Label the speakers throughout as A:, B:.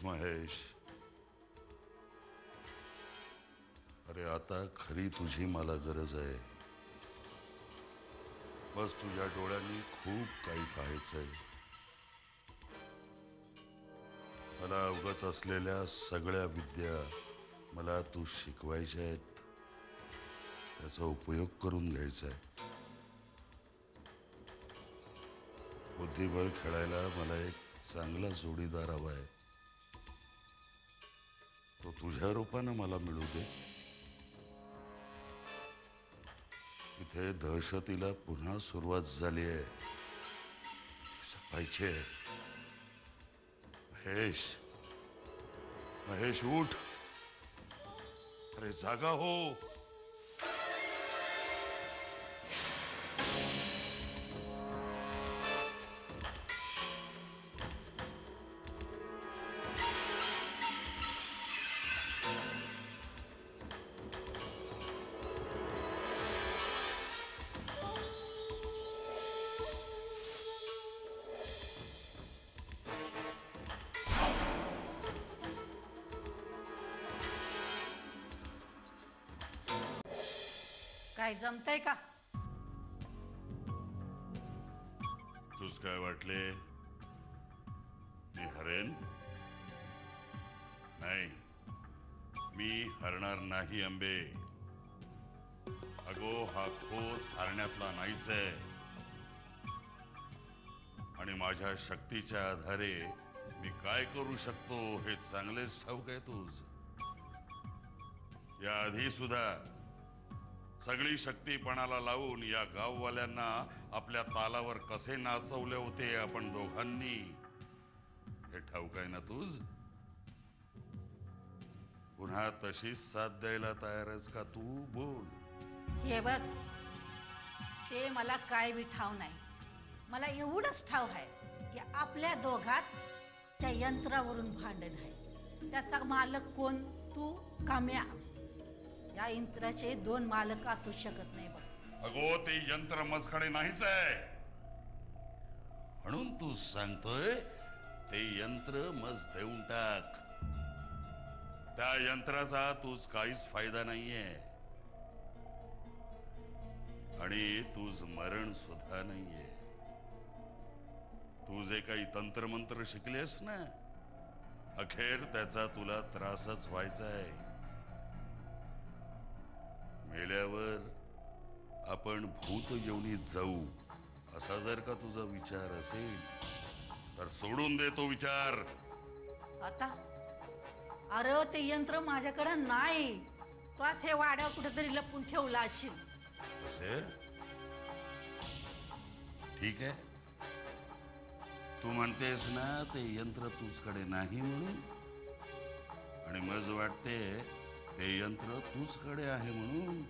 A: महेश, अरे आता खरी तुझी मला गरज आहे. बस तुझ्या डोळ्यांनी खूप काही पाहायचंय. मला अवगत असलेल्या सगळ्या विद्या मला तू शिकवायच्या आहेत. त्याचा उपयोग करून घ्यायचा आहे. बुद्धिबळ खेळायला मला एक चांगला जोडीदार हवा आहे. तो तुझ्या रूपानं मला मिळू दे. इथे दहशतीला पुन्हा सुरुवात झाली आहे. पाहिजे. महेश, महेश उठ. अरे जागा हो.
B: काय जमतंय का?
A: तुझ काय वाटले मी हरेन? नाही, मी हरणार नाही अंबे. अगो हा खोत हरण्यातला नाहीच आहे. आणि माझ्या शक्तीच्या आधारे मी काय करू शकतो हे चांगलेच ठाऊक आहे तुझ. याआधी सुद्धा सगळी शक्ती पणाला लावून या गाववाल्यांना आपल्या तालावर कसे नाचवले होते आपण दोघांनी हे ठाऊक आहे ना तुझ. पुन्हा तशीच साथ द्यायला तयार आहेस का तू? बोल.
B: हे बघ, ते मला काय बी ठाव नाही. मला एवढंच ठाव आहे की आपल्या दोघात त्या यंत्रावरून भांडण आहे. त्याचा मालक कोण? तू काम्या. या यंत्राचे दोन मालक असू शकत नाही बघ.
A: अगो ते यंत्र मजकडे नाहीच आहे. म्हणून तू सांगतोय ते यंत्र मज देऊन टाक. त्या यंत्राचा तूच काहीच फायदा नाहीये. आणि तुझ मरण सुद्धा नाहीये. तू जे काही तंत्रमंत्र शिकलेस ना, अखेर त्याचा तुला त्रासच व्हायचा आहे. मेल्यावर आपण भूत योनीत जाऊ असा जर का तुझा विचार असेल तर सोडून दे तो विचार.
B: आता अरे ते यंत्र माझ्याकडे नाही. तो असे वाड्या कुठेतरी लपून ठेवला असेल.
A: असे? ठीक आहे. तू म्हणतेस ना ते यंत्र तुझकडे नाही म्हणून, आणि मज वाटते ते यंत्र तुझकडे आहे म्हणून.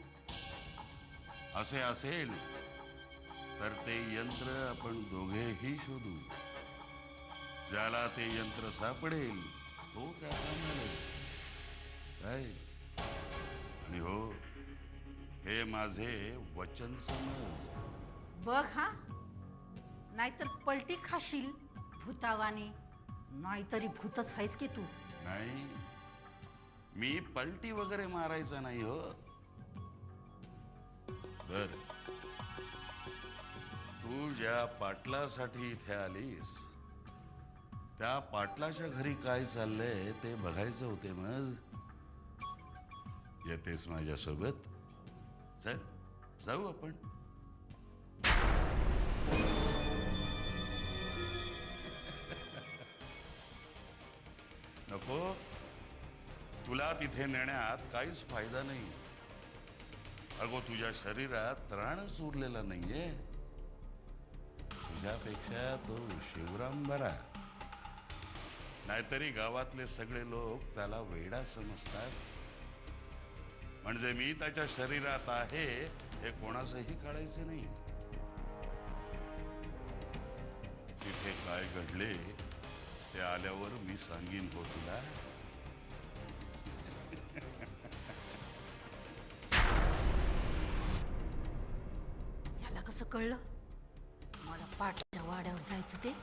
A: असे असेल तर ते यंत्र आपण दोघेही शोधू. ज्याला ते यंत्र सापडेल तो त्याचा मिळेल काय. आणि हो, हे माझे वचन समज.
B: बघ हा, नाहीतर पलटी खाशील भूतावानी. नाहीतरी भूतच आहेस की तू.
A: नाही, मी पलटी वगैरे मारायचा नाही हो. बर, तू ज्या पाटलासाठी इथे आलीस त्या पाटलाच्या घरी काय चाललंय ते बघायचं होते. मग येतेस माझ्यासोबत? चल जाऊ आपण. नको, तुला तिथे नेण्यात काहीच फायदा नाही. अगो तुझ्या शरीरात त्राणच उरलेला नाहीये. तुझ्यापेक्षा तो शिवराम बरा. नाहीतरी गावातले सगळे लोक त्याला वेडा समजतात. म्हणजे मी त्याच्या शरीरात आहे हे कोणासही कळायचे नाही. तिथे काय घडले ते आल्यावर मी सांगीन हो तुला.
B: याला कसं कळलं मला पाटच्या वाड्यावर जायचं ते?